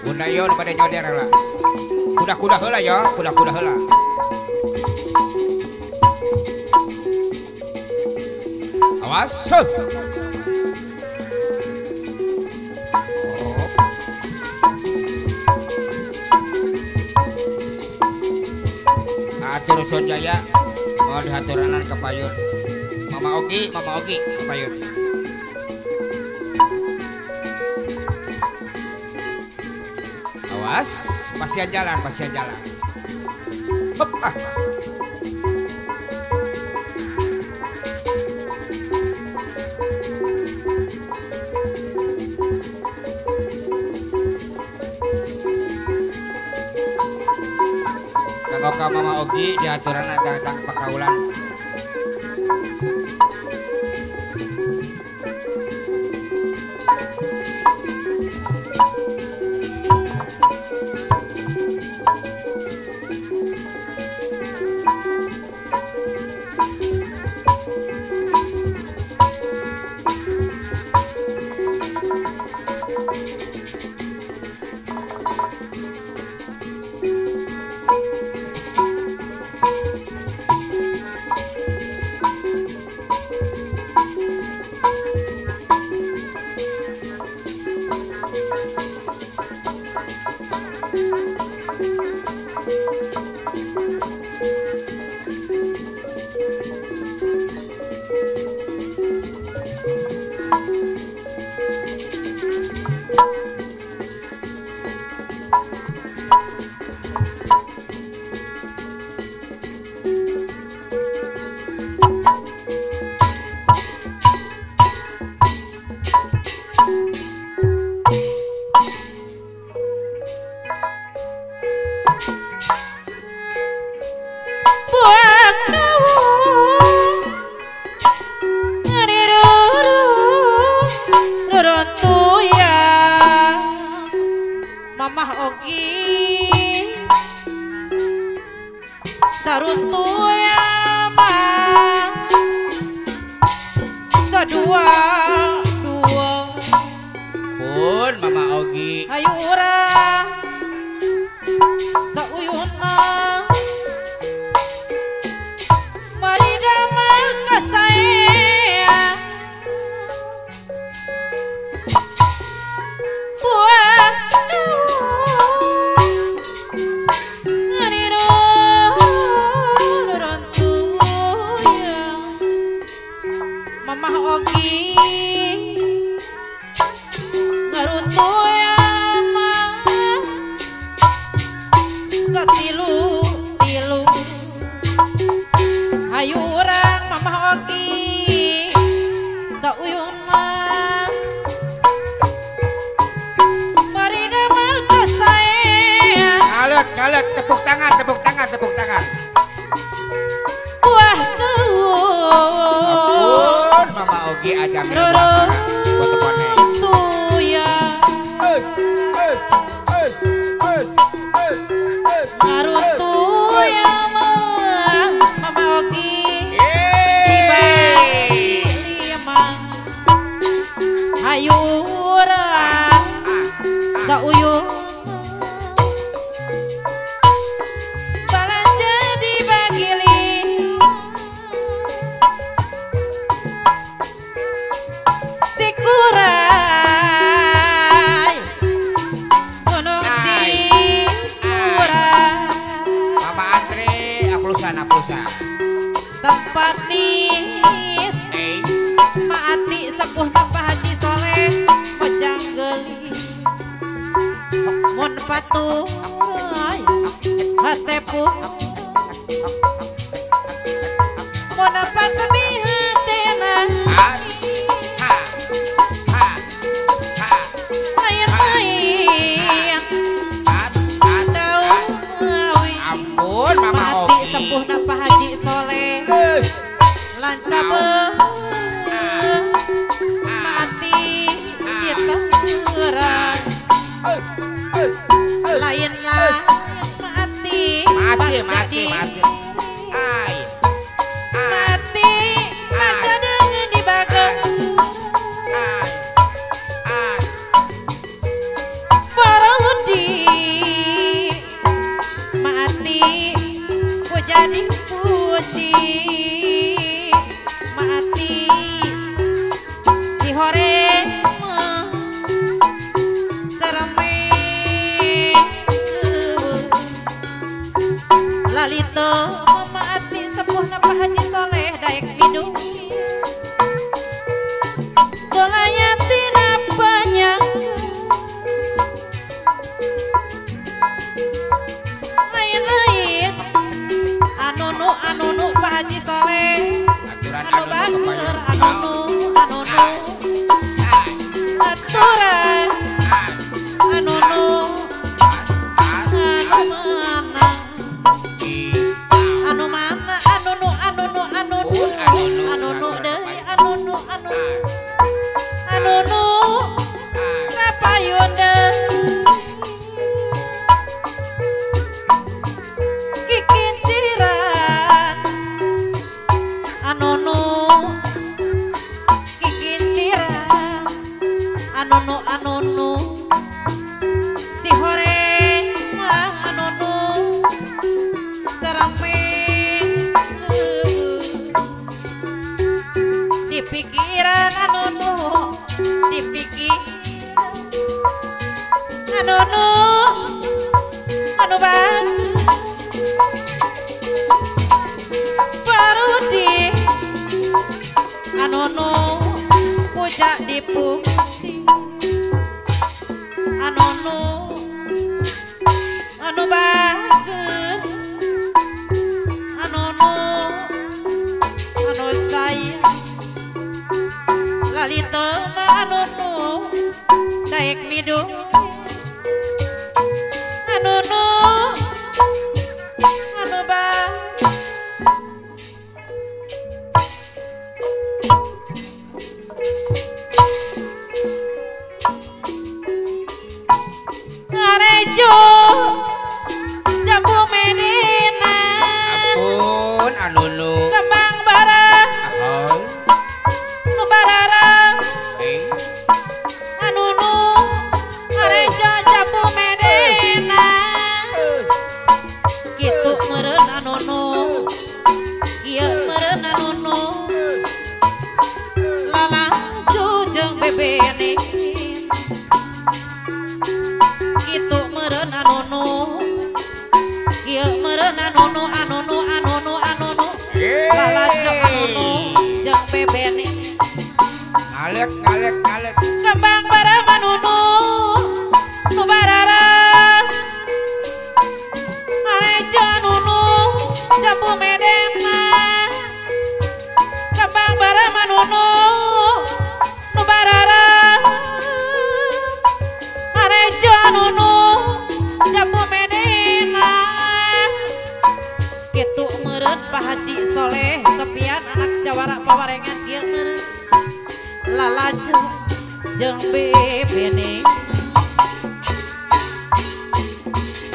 Bunda yo pada nyoder lah. Kuda-kuda heula yo, kuda-kuda heula. Awas. Atur Sonjaya mau dihaturanan ke payun. Mama Ogi ke payun. Awas, pasian jalan. Hop, ah. Kanggo ka Mama Ogi diaturan datang pakaulan. Mamah Ogi saruntu ya mah sadua Pun Mama Ogi ayura sauyuna mari damel kasaya buah Mamah Ogi ngarutu ya mah satilu hayurang Mamah Ogi sauyuna mari damel kasaya ngalet tepuk tangan wah Pun Mama Ogi aja Roro buat teponnya. tuya ngarutu ya mah Mama Ogi tiba mah hayura sauyun balanja dibagili Cikuray Gunung Cikuray Mama Andre aplusan tempat nis maati sepuh napa Haji Soleh Ojang Geli mun patuh hatepuh mun apa kebihatena Ampun Mama mati Ogi sepuh napa Haji Soleh lancabeh mati kita gerang lain mati mati ai mati mata dengan dibagong para hudi Lalito memaati sepuh napa Haji Soleh daek midung Solayati napanya lain-lain anunu Pak Haji Soleh anu bager anunu aturan anunu anunu deui anunu kapayun deui kikinciran anunu kikinciran anunu si horeng mah anunu cerame dipikiran anunu dipikir anunu anu bagus Parudi anunu puja dipuji anunu anu bagus anunu anu sayang Lalito anunu daek midung anunu anu bagus Ngarejo jambu medina Ampun anunu kembang barang ahoy nu bararang eh anunu ngarejo jambu medina kitu meureun anunu ieu meureun anunu lalaju jeung bebene kitu meureun anunu ieu meureun anunu lalaju anunu jeung bebene ngalek kembang barang anunu nu bararang ngarejo anunu jambu medena kembang barang anunu nu bararang ngarejo anunu jambu medena kitu meureun Pak Haji Soleh Sopian anak Jawara pawarengan kieu meureun lalaju jeung bebene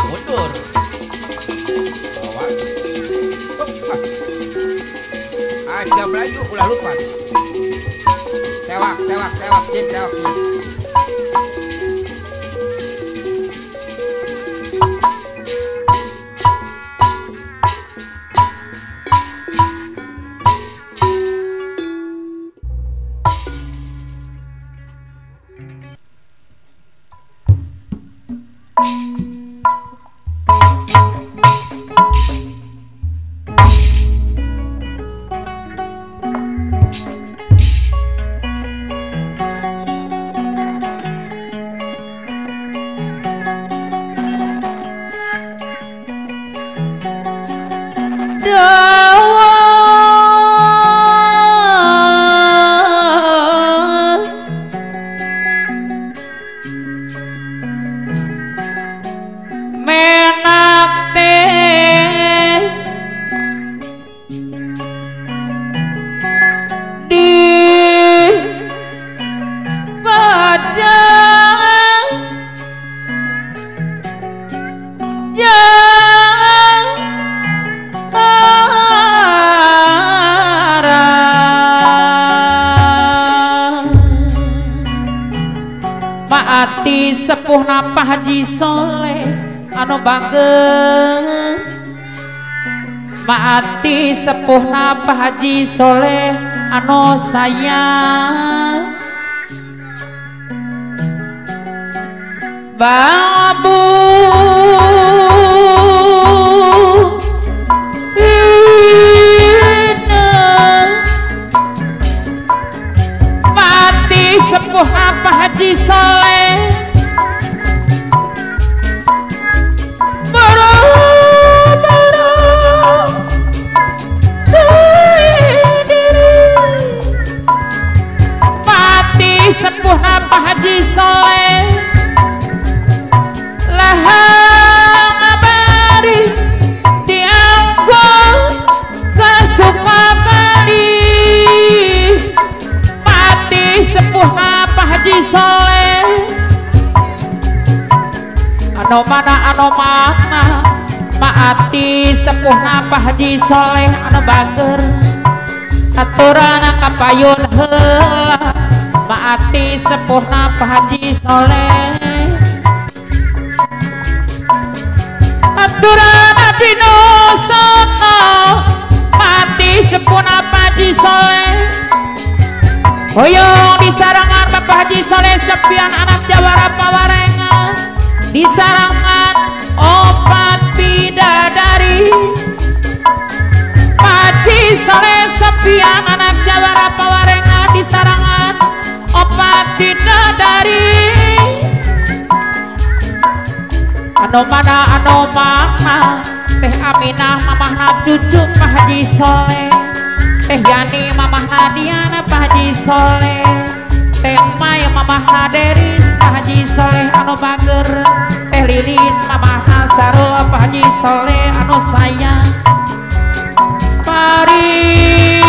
mundur awas aja melayu ulah lupa tewak jin Maati sepuhna Pak Haji Soleh anu banggeun Maati sepuhna Pak Haji Soleh anu sayang Babu sepuh apa Haji Soleh pati sepuh apa Haji Soleh lahang abari dianggo kesukakali pati sepuh apa Haji Soleh anu mana maati sepuh apa Haji Soleh anu bager aturan kapayun heula maati sepuh apa Haji Soleh aturan dino sono mati sepuh apa Haji Soleh hoyong disarangan Bapak Haji Soleh sepian anak Jawara Pawarengan disarangan opat bidadari Haji Soleh sepian anak Jawara Pawarengan disarangan opat bidadari anu mana teh Aminah mamahna cucu Pak Haji Soleh teh Yani mamahna Diana Pak Haji Soleh teh Mai mamahna Deris Pak Haji Soleh anu bager teh Lilis mamahna Sarul Pak Haji Soleh anu sayang pari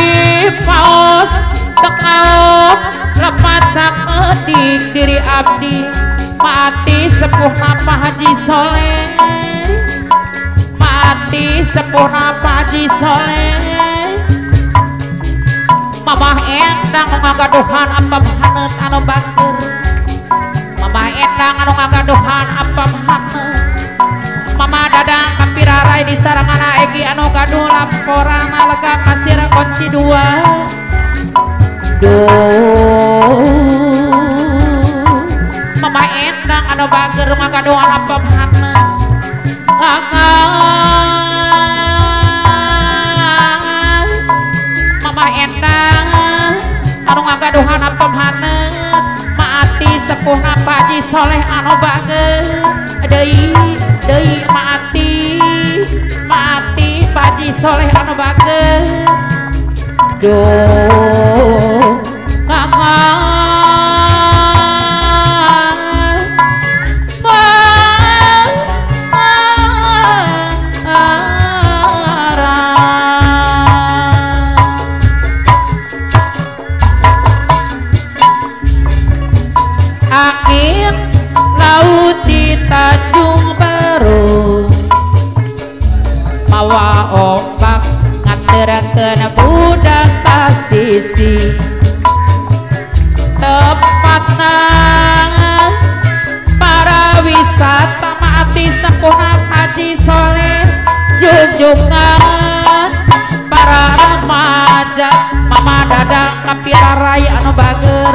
paos tengah lepat sakedik diri abdi mati sepuh Pak Haji Soleh mati sepuh Pak Haji Soleh Mamah endang ngagaduhan apa hanet anu bager Mamah endang anu ngagaduhan apa hanet Mama dadang kapirarai disarangan Egi anu gaduh laporan lega kasir kunci 2 Mama endang anu bager ngagaduhan apa hanet Mama endang anu ngagaduhan apa hanet maati sepuh Pak Haji Soleh anu bager deui maati Pak Haji Soleh anu bager angin laut di Tanjung Baru mawa ombak ngaterakeun budak kasisi tempatna para wisata maati sepuh Haji Soleh junjungan para remaja mama dadang kapirarai anu bager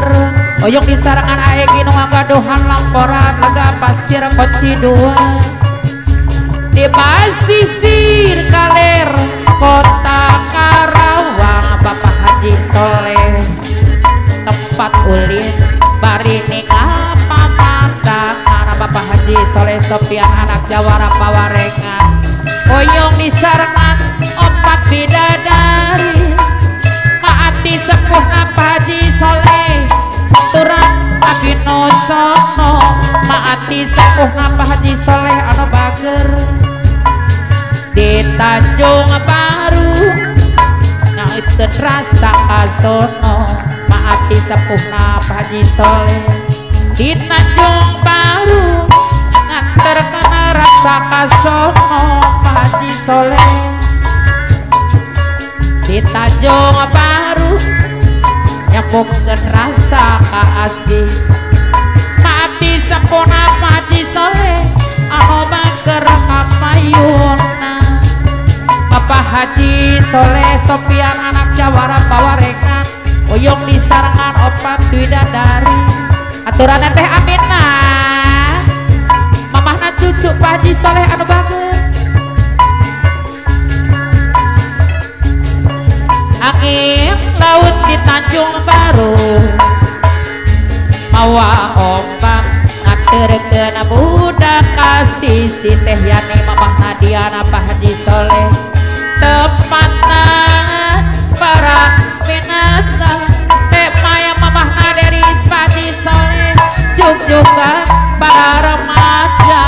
oyong disarangan Egi nu ngagaduhan laporan lega pasir kunci 2 di pasisir kaler kota Karawang Bapak Haji Soleh tempat ulin bari ninggal pamanta karena Bapak Haji Soleh Sopian anak Jawara Pawarengan oyong disarangan opat bidadari maati sepuh Pak Haji Soleh aturan abino sono maati sepuh Pak Haji Soleh anu bager di Tanjung Baru ngaitkeun rasa kasono maati sepuh Pak Haji Soleh di Tanjung Baru nganterkeun rasa kasono Pak Haji Soleh di Tanjung Baru nyambungkeun rasa kaasih mati sepuh Pak Haji Soleh anu bager kapayunna Bapak Haji Soleh Sopian anak Jawara Pawarengan oyong disarangan opat bidadari aturan teh Aminah mamahna cucu Pak Haji Soleh anu bager angin laut di Tanjung Baru si Teh Yani Mamah Nadiana Pak Haji Soleh tepatna para binata Teh Maya Mamah Naderis Pak Haji Soleh juga para remaja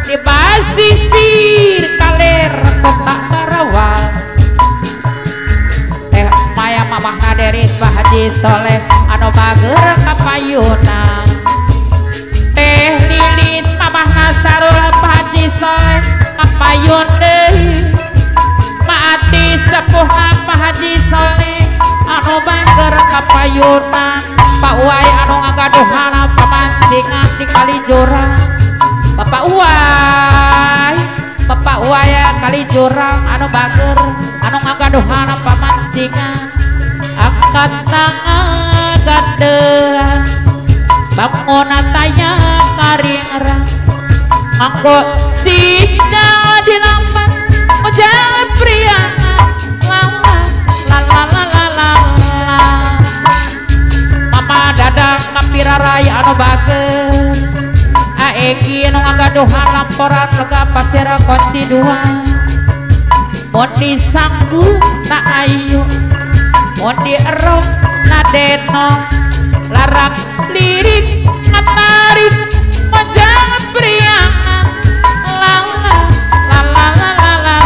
di basisir kaler kota Karawang Teh Maya Mamah Naderis Pak Haji Soleh anu bager kapayuna Teh Lilis Mamah Nasarul Pak Haji Soleh kapayun deui maati sepuhna Pak Haji Soleh anu bager kapayuna Pak Uwai anu ngagaduhana pamancingan di Kalijurang Bapak Uwai Kalijurang anu bager anu ngagaduhana pamancingan angkat tangan gandean bangun tanya karingrang anggo sija di lampan ojek priangan la la la la la la Mama dadang napiraraya anu bager aeki anu ngagaduhan lamporan lega pasir kunci dua mun disanggu na ayu mun dierok na denong larang lirik ngatarik majang priangan la la la la la la la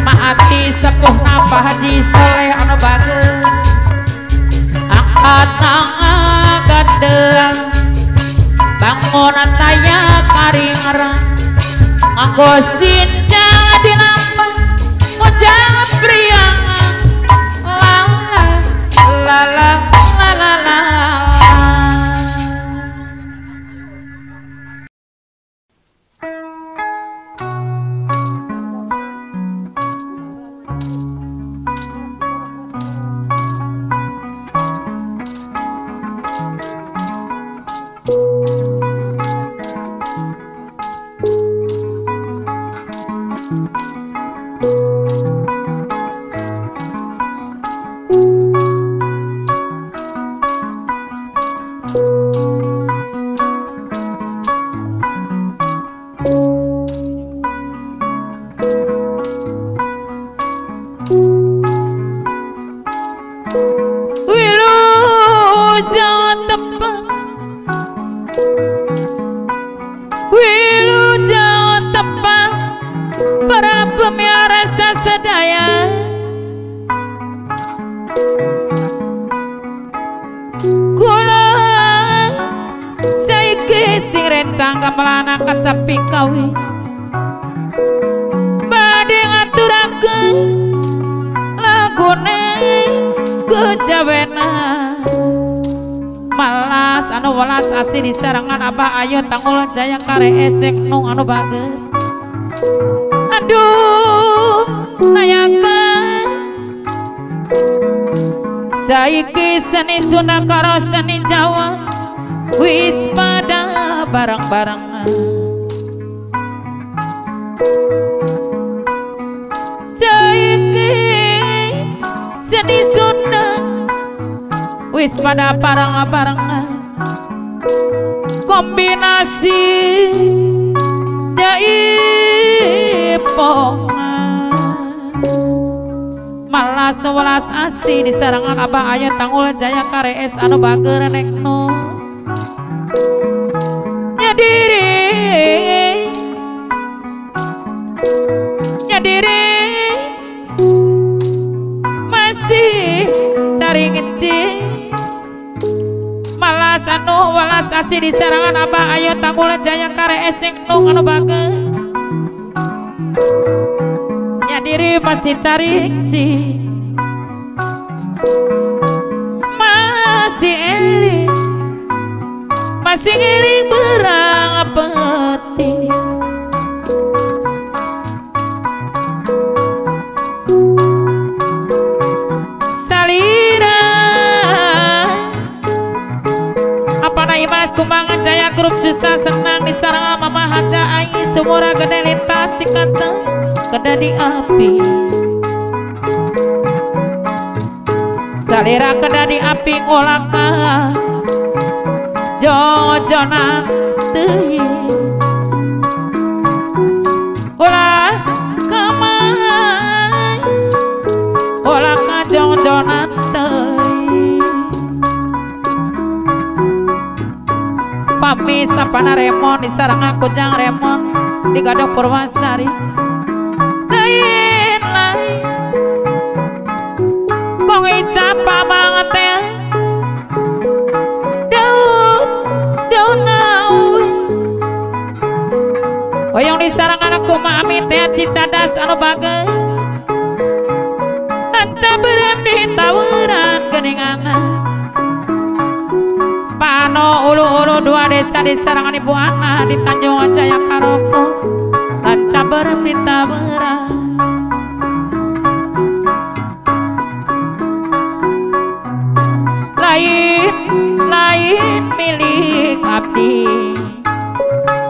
maati sepuhna Pak Haji Soleh anu bager angkat tangan gandean bangun taya karingrang nganggo sinja di lampan mojang priangan la la la la la la gamelan kacapi kawi badhe ngaturakeun lagune kejawena malas anu welas asih di sarangan Abah Ayu Tanggul Jaya Kare estek nung anu bager aduh nayakeun saiki seni Sunda karo seni Jawa wis pada bareng-barengan saiki seni Sunda wis pada bareng-barengan kombinasi jaipongan malas tu welas asih di sarangan Abah Ayu Tanggul Jaya Kare es anu bager nekno nyadiri masih taring ngeci malas anu welas asih di sarangan Abah Ayu Tanggul Jaya Kare es nung anu bager nyadiri masih taring ngeci masih eling masih ngiring berang peti salira apa na Imas Kumbangan Jaya grup susah senang disarang Mama Haja Ai sumura gede lintas cikateng gede di api salira gede di api ngolaka Jojo donat teuing ulah kamai ulah kajong donat teuing pami sapana Remon disarangan kujang Remon di Gadok Purwasari lain lain kong icapa banget ya Oyong disarangan aku mami teh cicadas anu bageus nanca berem di tawuran geninganna pano ulu-ulu dua desa disarangan ibu Ana di Tanjung Jaya Karoko nanca berem di tawuran lain milik abdi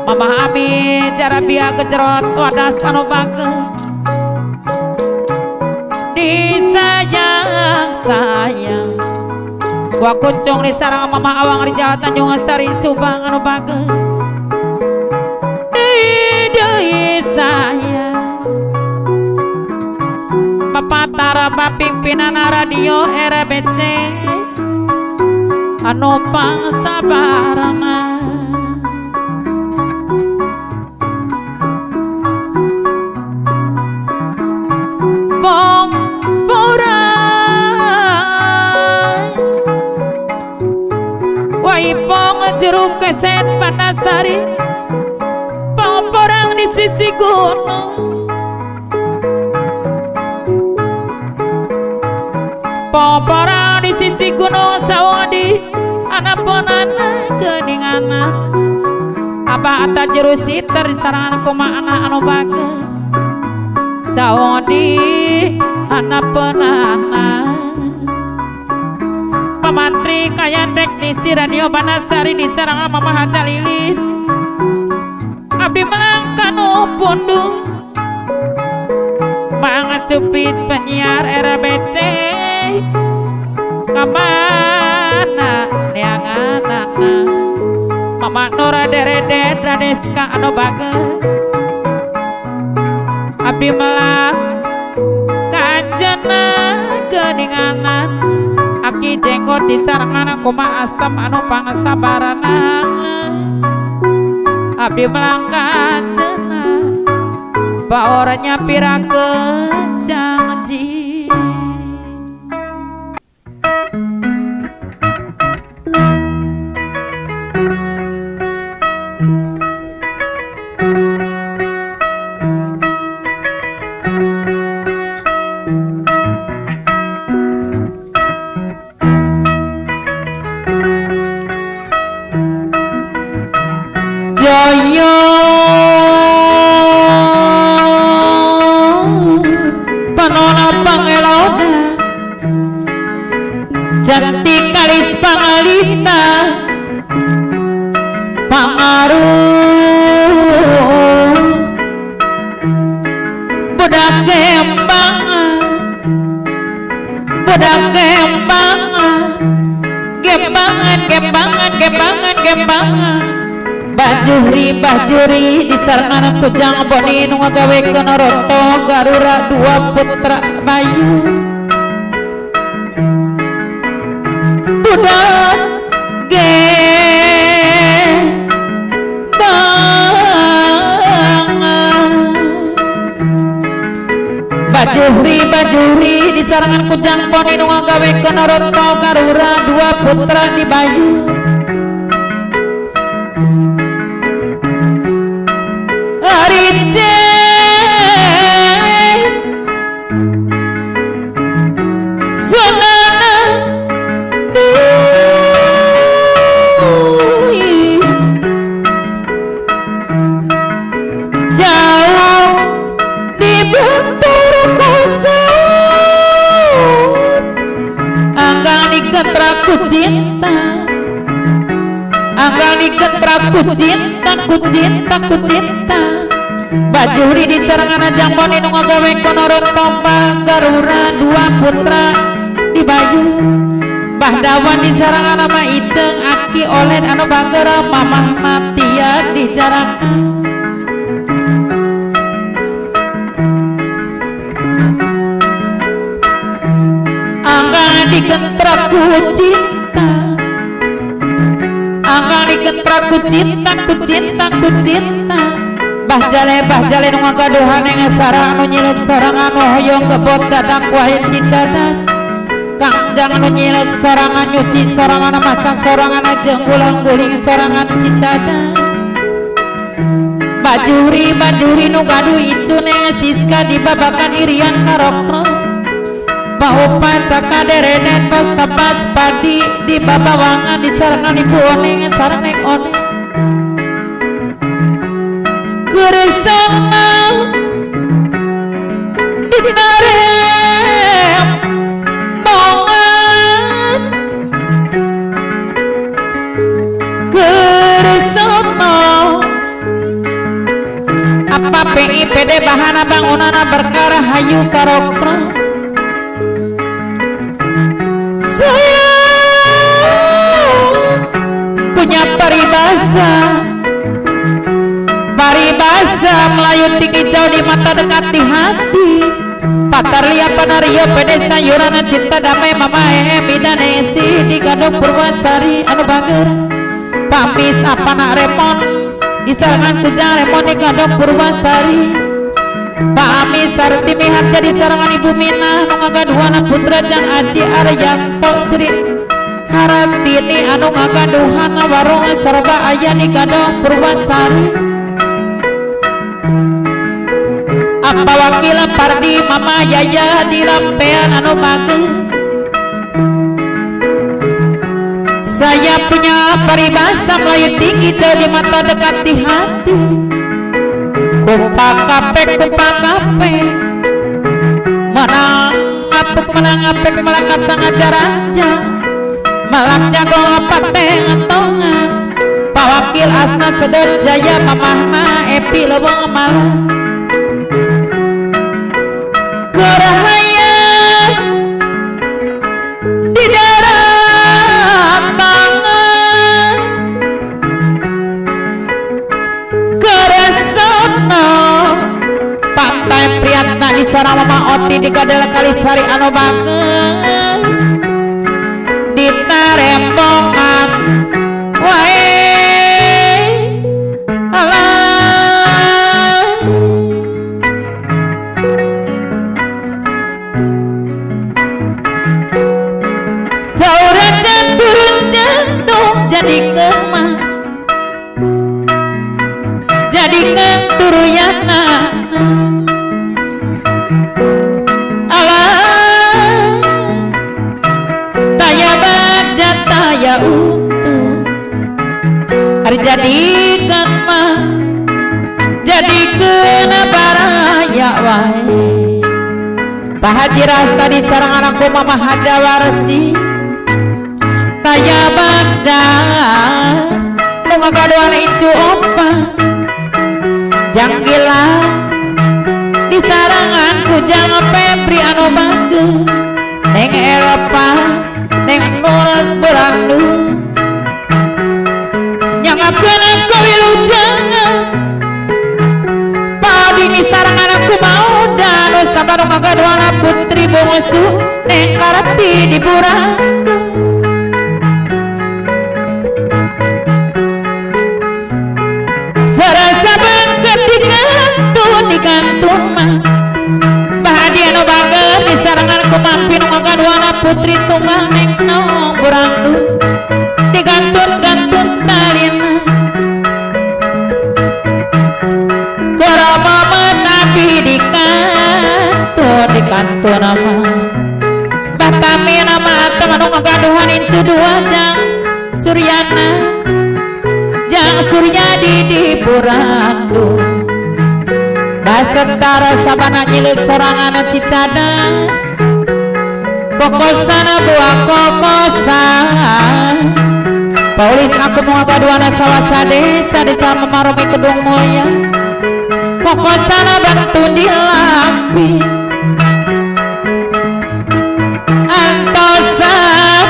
Mama Ami cara biar kejerot wadas anu bageus disayang sayang gua kuncung di sarang Mama Awang di Jalan Tanjung Sari Subang anu bageus deui sayang Bapak Tara pimpinan radio RBC anu pangsabarana bong porai waipong jeruk keset Panasari bong porang di sisi gunung bong porang di sisi gunung Sawadi anak ponana geningana abah ata jerusit dari sarangan koma anak anu bageus Sawadi anak penana pamantri kaya teknisi radio Banasari di sarangan Mama Haja Lilis abdi mangkanu pundu mangacupis penyiar RBC kamana neanganana Mama Nora Derede Radeska anu bageus abdi melah kanjena geninganan aki jenggot disarangan koma astam anu pangsabarana abdi melah kanjena baoranya pirakeun janji Jaya panona pangeloda jati kalis pangalita pangaruh budak gembangan bajuri disarangan kujang boni nu ngagawekeun roto garura dua putra bayu budak bajuri disarangan kujang boni nu ngagawekeun roto garura dua putra di bayu ku cinta bajuri disarangan jamboni nu ngagawe konoron tomba garura dua putra di baju Bahdawan di sarangan nama Iceng Aki oleh anu bagera mamah matia dijarakan anggang digentrak ku cinta anggang digentrak ku cinta ku cinta ku cinta bahjale nu ngagaduhan yang sarang anu nyiluk sarang anu hoyong kebot dadang wahin cicadas Kangjang anu nyiluk sorangan nyuci sorangan masak sorangan jenggulang guling sorangan cicadas bajuri nu gaduh icu neng Siska dibabakan irian karokro bau pacaka derenen pos tapas padi di babawangan di sarangan ibu oneng sarang neng oneng geresona dinarem bongan geresona apa PIPD bahana bangunana berkara hayu karokro saya punya paribasa Melayu tinggi jauh di mata dekat di hati patar liat panario pede sayuran cinta damai mama bidan esi di Gadok Purwasari anu bager pamis apa nak remon di sarangan tujang remon di Gadok Purwasari pamis sarti mihat jadi sarangan ibu Mina anu ngagaduhan putra jang Aji Aryanto Sri Haratini anu ngagaduhan warung serba aya di Gadok Purwasari apa wakil Pardi Mama Yaya di lampean anu mage saya punya paribasa Melayu tinggi jauh di mata dekat di hati kupak kapek menang apek melangkap sangat jaranja malak jago pateng entongan pawakil asna sedot jaya mamahna epi leweng malah gerahaya di darat tangan keresono pantai Priyatna di sarang mama Oti di Kadal Kalisari anu banget di tarempongan wae jadi keturuyana alah taya baja taya hari jadikan mah jadikan baraya wae Pak Haji Rasta di sarang anakku Mama Haja Warsi taya baja ngagaduhan icu opa janggila di sarangan kujang Febri anu bangge neng Elpa neng Nur berandu nyangakeun aku wilujangan padi di sarangan aku mau dan sabar ngagaduhan putri bungsu neng Karati di Burang digantung mah bahagia no banget di sarangan kumampi nu ngagaduhan putri tunggal neng no burandu digantun talina korama menapi dikantun nama batami nama teman nu ngagaduhan incu dua jang Suryana jang Suryadi di burandu basentara sabana nyiluk sorangan cicadas kokosan buah kokosan Paulis aku mau ngaduana sawasa desa desa memaromi kedung moya kokosan bantu dilampi antosan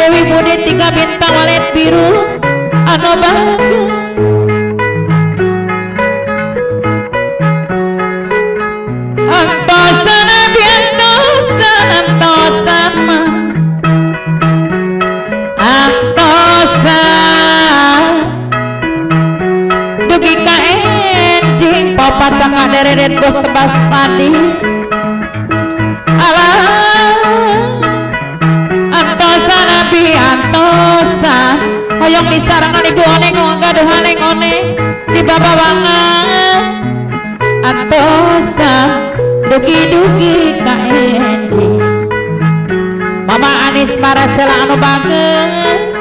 Dewi Budi 3 bintang walet biru anu bagus antosana biantosan antosama antosan dugi ka enjing papat saka deredet bos tebas padi alah antosana biantosan hoyong disarangan ibu oneng gaduh oneng oneng di babawangan antosan dugi-dugi ka enjing Mama Anis Marasela anu bageus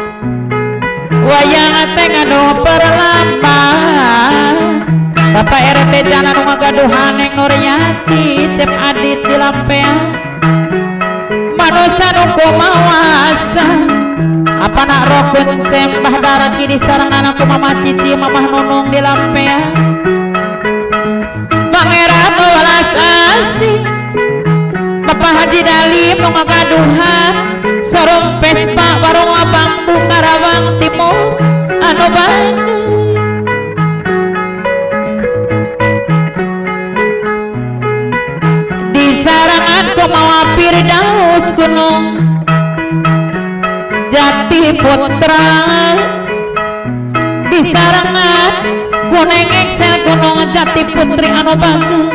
wayang teh anu perlamban Bapak RT Jana nu ngagaduhan Neng Nuryati Cep Adit di Lampean manusia nu kumawasa apa nak roh kunceng Mbah Daraki di sarangan aku Mama Cici Mamah Nunung di Lampean Pangeran welas asih Bapak Haji Dalim nu ngagaduhan sarung Vespa warung Bambu Karawang Timur anu bagus disarangan kumaha Firdaus Gunung Jati Putra disarangan Gunung Excel Gunung Jati Putri anu bagus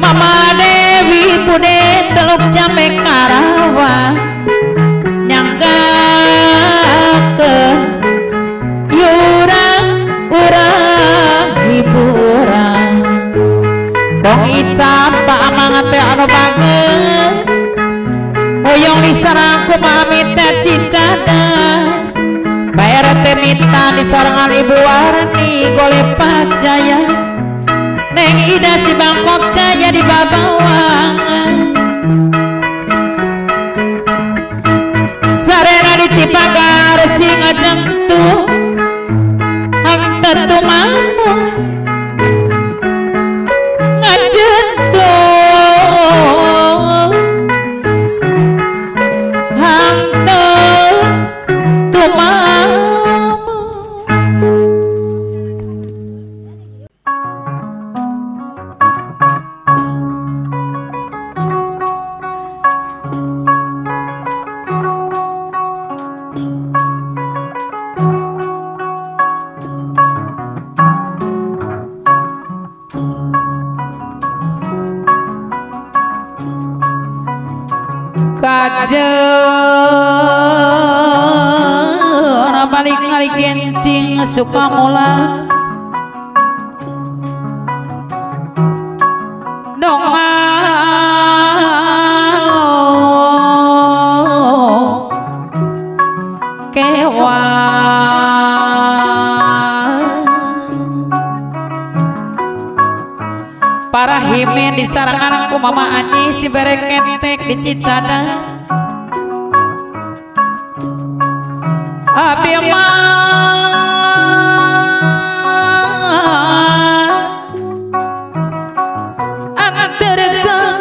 Mama Dewi Bude Teluk Jambe Karawang nyangga ke yurang urang hiburan bong icam pak amangat teh anu bageus hoyong disarang kumami teh Cicadas bayar teh minta disarangan Ibu Warni Golepat Jaya Neng Ida si Bangkok Jaya di Babawang sarena di Cipagar si ngajengtu hang tentu mamu ngajengtu hang tentu mamu kajeun balik ngali kencing suka mula dong malo kewan para himin disarangan aku Mama Anyi si bereketek di Cicadas abi anterkeun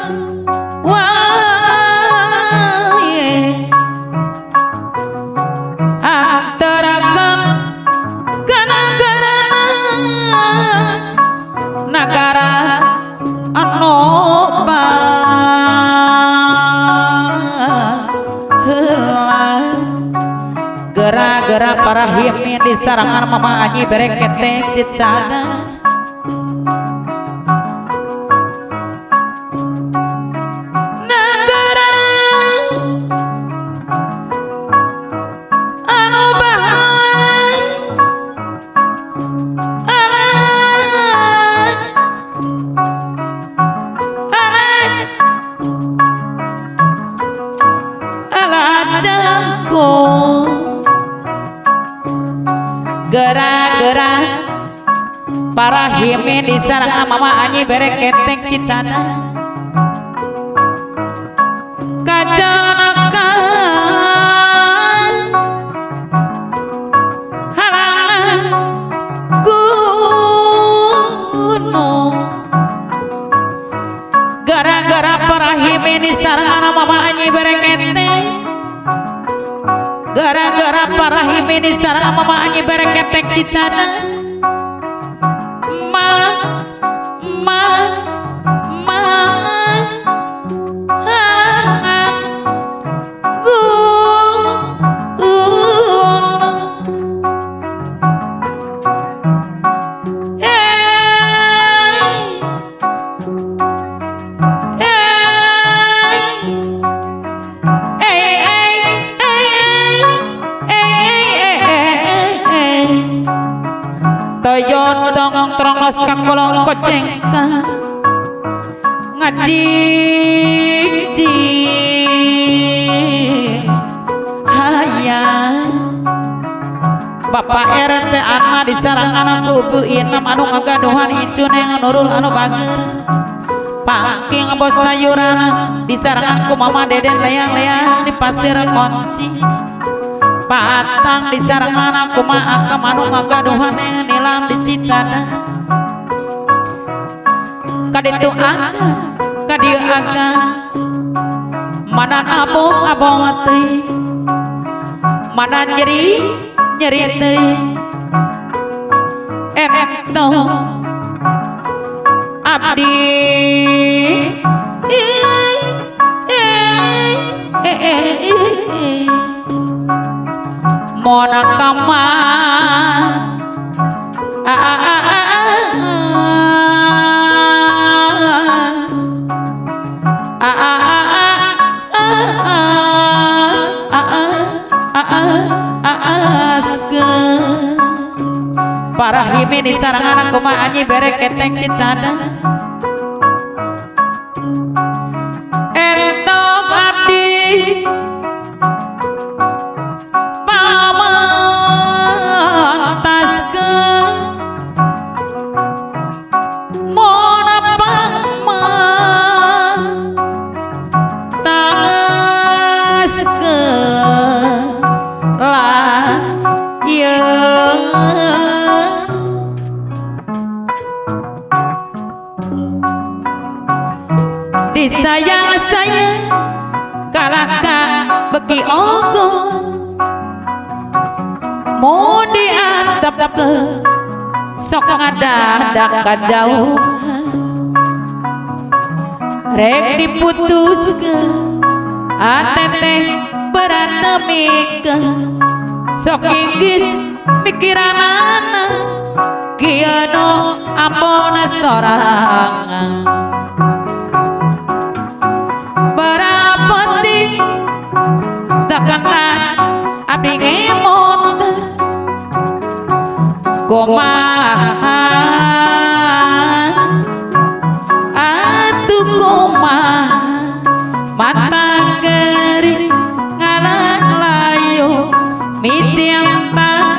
wae anterkeun ka negara anu gara-gara para himin disarangan Mama Anyi bereketek Cicadas negara anu bahan gara-gara para himin disarangan Mama Anyi bereketek Cicadas kajanakan halangan gunung gara-gara para himin Himini sarana mama anyi berekete gara-gara para himini sarana mama anyi bereketek cicana ma toyon dong trongos kakolong koceng ngaji hayang Bapak RT Anna disarang anak kubu inam anu ngagaduhan icun yang nurul anu bager pangking bos sayuran disarang ku mama deden leang-leang di pasir kunci patang disarang anak kumaha kamanu ngagaduhan yang nilam di Cicadas kaditu aga kadieu aga manan abong teh manan nyeri teh ento abdi mona kama para himini sarang anak kumaha anyi bereketek Cicadas entok abdi pamantaskeun mona pamantaskeun lah yeung disayang-sayang kalaka beki ogo mau diantap ke sok ngadadak kajauhan rek diputuskeun ateteh beratemikeun sok inggis pikiranana kieu nu ampona sorangan berapeti tekan abdi ngemot kumaha atuh kumaha mata gering ngalah layu mitiampa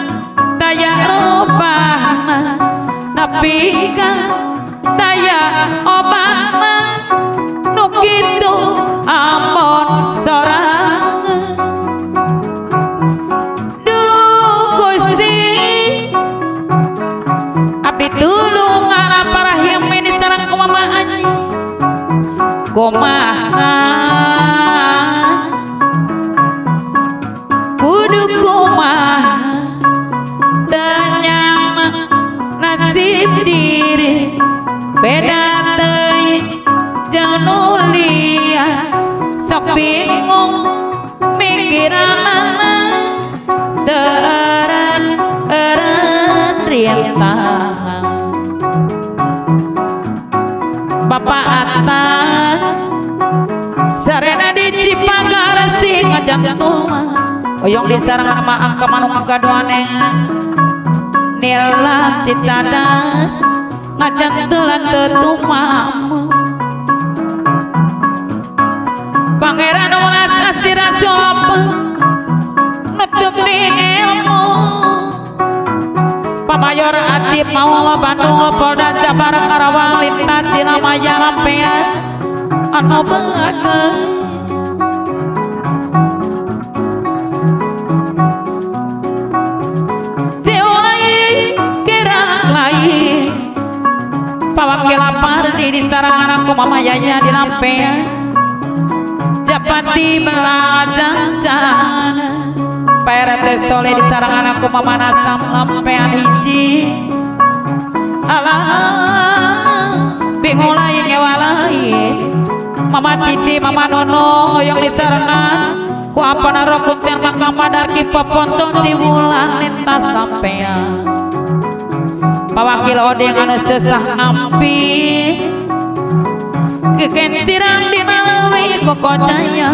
daya robahna tapi kan daya obatna nu kitu ampun sorangan duh Gusti abdi tulung ngara para himini sareng kumaha anyi kumaha kudu kumaha tanyama nasib diri beda teuing jeung nu liat sok bingung mikiranana teureun rintang Bapak Atta sarena di Cipagar sing ngajantung oyong disarang ama angka manu ngagaduane nila Cicadas ngajantulan tetumam Pangeran ulas asira sop nutup di ilmu Pamayor Acip Mawa Bandung Polda Jabar Karawang Lintas Cilamaya Lampean anu beungeun pawakil lapar di sarang anakku mama yaya di lampean Japati belajan PRT Soleh di sarangan aku mama nasam lampean hiji alah bingung lain nyawa lain mama cici mama nono yang di sarangan ku apa naro kuncen maka madar ki poponcong di wulan lintas sampean mawakil odeng anu sesah ngampi kekentirang di nalewi koko jaya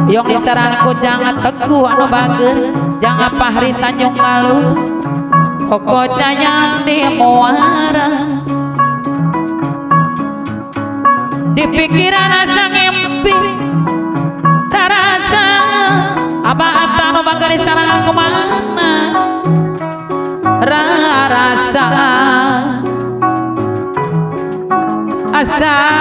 yang disaranku jangan teguh anu bager jangan pahri Tanjung Galuh koko jaya di muara di pikiran asa ngempi tarasa abah atano bager disarangan kemana rasa asa